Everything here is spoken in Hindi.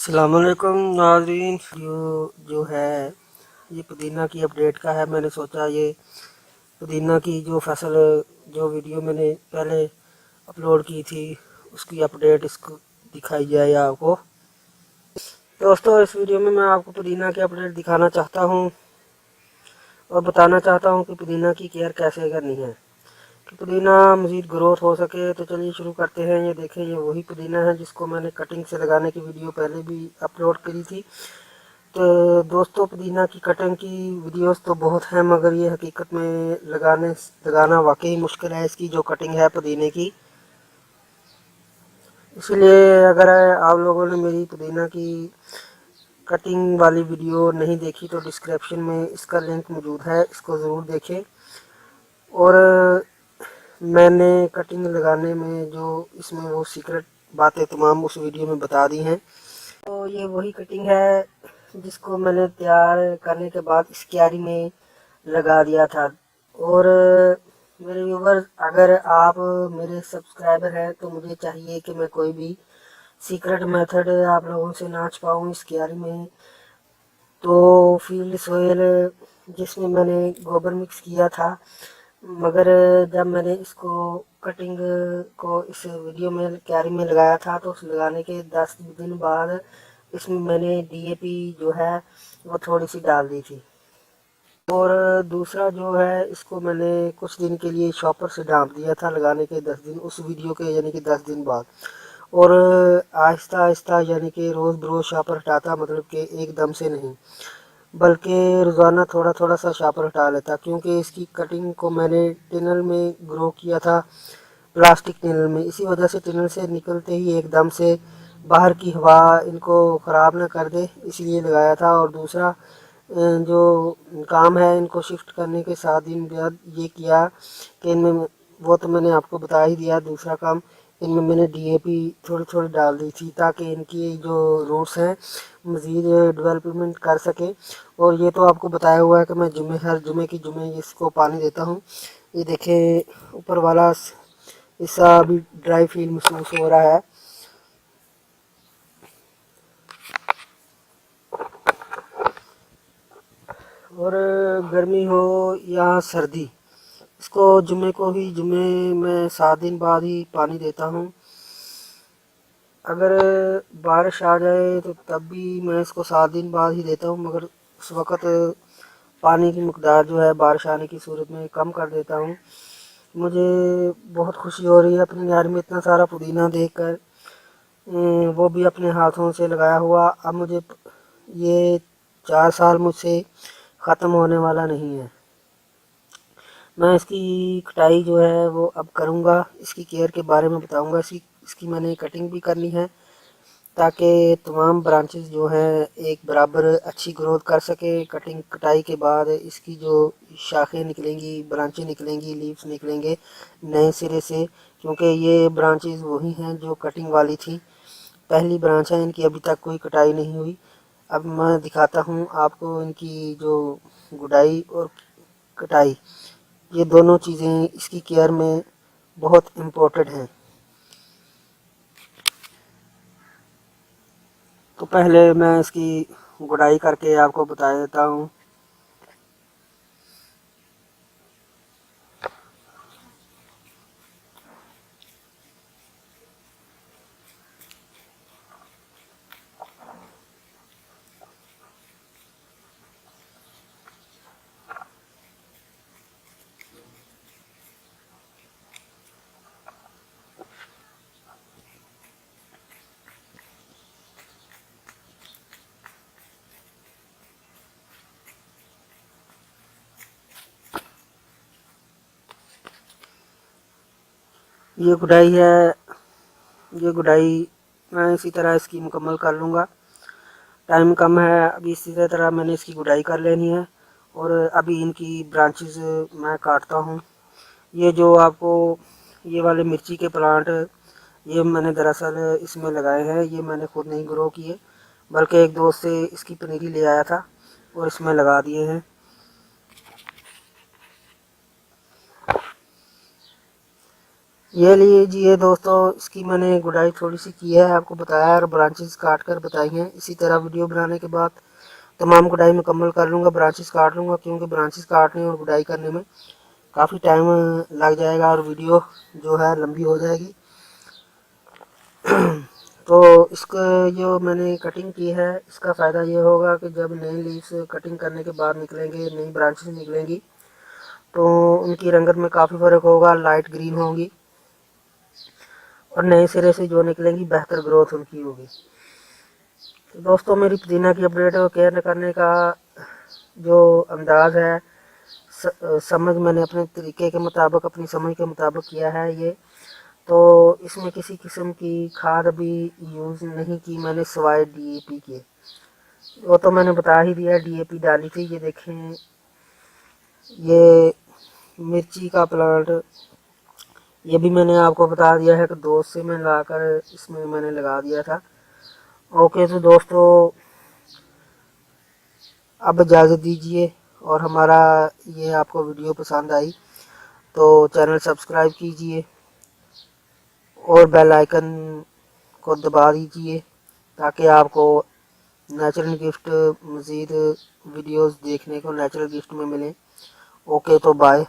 अस्सलामुअलैकुम नाज़रीन। जो है ये पुदीना की अपडेट का है। मैंने सोचा ये पुदीना की जो फसल जो वीडियो मैंने पहले अपलोड की थी उसकी अपडेट इसको दिखाई जाए आपको। दोस्तों, इस वीडियो में मैं आपको पुदीना की अपडेट दिखाना चाहता हूँ और बताना चाहता हूँ कि पुदीना की केयर कैसे करनी है कि पुदीना मज़ीद ग्रोथ हो सके। तो चलिए शुरू करते हैं। ये देखें, ये वही पुदीना है जिसको मैंने कटिंग से लगाने की वीडियो पहले भी अपलोड करी थी। तो दोस्तों, पुदीना की कटिंग की वीडियोस तो बहुत हैं, मगर ये हकीकत में लगाना वाकई मुश्किल है इसकी जो कटिंग है पुदीने की। इसलिए अगर आप लोगों ने मेरी पुदीना की कटिंग वाली वीडियो नहीं देखी तो डिस्क्रिप्शन में इसका लिंक मौजूद है, इसको ज़रूर देखें। और मैंने कटिंग लगाने में जो इसमें वो सीक्रेट बातें तमाम उस वीडियो में बता दी हैं। तो ये वही कटिंग है जिसको मैंने तैयार करने के बाद इस क्यारी में लगा दिया था। और मेरे व्यूवर्स, अगर आप मेरे सब्सक्राइबर हैं तो मुझे चाहिए कि मैं कोई भी सीक्रेट मेथड आप लोगों से ना छुपाऊँ इस क्यारी में। तो फील्ड सोयल जिसमें मैंने गोबर मिक्स किया था, मगर जब मैंने इसको कटिंग को इस वीडियो में क्यारी में लगाया था तो उस लगाने के 10 दिन बाद इसमें मैंने डीएपी जो है वो थोड़ी सी डाल दी थी। और दूसरा जो है, इसको मैंने कुछ दिन के लिए शॉपर से ढाँप दिया था लगाने के 10 दिन, उस वीडियो के यानी कि 10 दिन बाद। और आहिस्ता आहिस्ता यानी कि रोज़ बरोज़ शॉपर हटाता, मतलब कि एकदम से नहीं, बल्कि रोज़ाना थोड़ा थोड़ा सा शॉपर हटा लेता, क्योंकि इसकी कटिंग को मैंने टिनल में ग्रो किया था, प्लास्टिक टिनल में। इसी वजह से टिनल से निकलते ही एकदम से बाहर की हवा इनको ख़राब ना कर दे, इसलिए लगाया था। और दूसरा जो काम है इनको शिफ्ट करने के 7 दिन बाद ये किया कि इनमें, वो तो मैंने आपको बता ही दिया। दूसरा काम, इनमें मैंने डीएपी थोड़ी थोड़ी डाल दी थी ताकि इनकी जो रूट्स हैं मज़ीद डेवलपमेंट कर सके। और ये तो आपको बताया हुआ है कि मैं हर जुमे की जुमे इसको पानी देता हूँ। ये देखें, ऊपर वाला हिस्सा अभी ड्राई फील महसूस हो रहा है। और गर्मी हो या सर्दी, इसको जुमे में 7 दिन बाद ही पानी देता हूँ। अगर बारिश आ जाए तो तब भी मैं इसको 7 दिन बाद ही देता हूँ, मगर उस वक़्त पानी की मकदार जो है बारिश आने की सूरत में कम कर देता हूँ। मुझे बहुत खुशी हो रही है अपनी यार में इतना सारा पुदीना देखकर, वो भी अपने हाथों से लगाया हुआ। अब मुझे ये 4 साल मुझसे ख़त्म होने वाला नहीं है। मैं इसकी कटाई जो है वो अब करूँगा, इसकी केयर के बारे में बताऊँगा। इसकी मैंने कटिंग भी करनी है ताकि तमाम ब्रांचेस जो हैं एक बराबर अच्छी ग्रोथ कर सके। कटाई के बाद इसकी जो शाखें निकलेंगी, ब्रांचें निकलेंगी, लीव्स निकलेंगे नए सिरे से, क्योंकि ये ब्रांचेस वही हैं जो कटिंग वाली थी। पहली ब्रांच है इनकी, अभी तक कोई कटाई नहीं हुई। अब मैं दिखाता हूँ आपको इनकी जो गुडाई और कटाई, ये दोनों चीज़ें इसकी केयर में बहुत इम्पोर्टेंट हैं। तो पहले मैं इसकी गुडाई करके आपको बता देता हूँ। ये गुडाई है, ये गुडाई मैं इसी तरह इसकी मुकम्मल कर लूँगा। टाइम कम है, अभी इसी तरह मैंने इसकी गुडाई कर लेनी है। और अभी इनकी ब्रांचेस मैं काटता हूँ। ये जो आपको ये वाले मिर्ची के प्लांट, ये मैंने दरअसल इसमें लगाए हैं, ये मैंने खुद नहीं ग्रो किए, बल्कि एक दोस्त से इसकी पनीरी ले आया था और इसमें लगा दिए हैं। ये लीजिए दोस्तों, इसकी मैंने गुड़ाई थोड़ी सी की है, आपको बताया और ब्रांचेस काट कर बताई हैं। इसी तरह वीडियो बनाने के बाद तमाम गुड़ाई मुकम्मल कर लूँगा, ब्रांचेस काट लूँगा, क्योंकि ब्रांचेस काटने और गुड़ाई करने में काफ़ी टाइम लग जाएगा और वीडियो जो है लंबी हो जाएगी। तो इसका जो मैंने कटिंग की है, इसका फ़ायदा ये होगा कि जब नई लीव्स कटिंग करने के बाद निकलेंगे, नई ब्रांचेस निकलेंगी, तो उनकी रंगत में काफ़ी फ़र्क होगा, लाइट ग्रीन होंगी और नए सिरे से जो निकलेंगी बेहतर ग्रोथ उनकी होगी। तो दोस्तों, मेरी पुदीना की अपडेट को केयर करने का जो अंदाज़ है, समझ मैंने अपने तरीके के मुताबिक, अपनी समझ के मुताबिक किया है ये। तो इसमें किसी किस्म की खाद भी यूज़ नहीं की मैंने, सिवाय डीएपी के। वो तो मैंने बता ही दिया, डीएपी डाली थी। ये देखें, ये मिर्ची का प्लांट, ये भी मैंने आपको बता दिया है कि दोस्त से मैं लाकर इसमें मैंने लगा दिया था। ओके, तो दोस्तों अब इजाज़त दीजिए, और हमारा ये आपको वीडियो पसंद आई तो चैनल सब्सक्राइब कीजिए और बेल आइकन को दबा दीजिए, ताकि आपको नेचुरल गिफ्ट, मज़ीद वीडियोस देखने को नेचुरल गिफ्ट में मिले। ओके, तो बाय।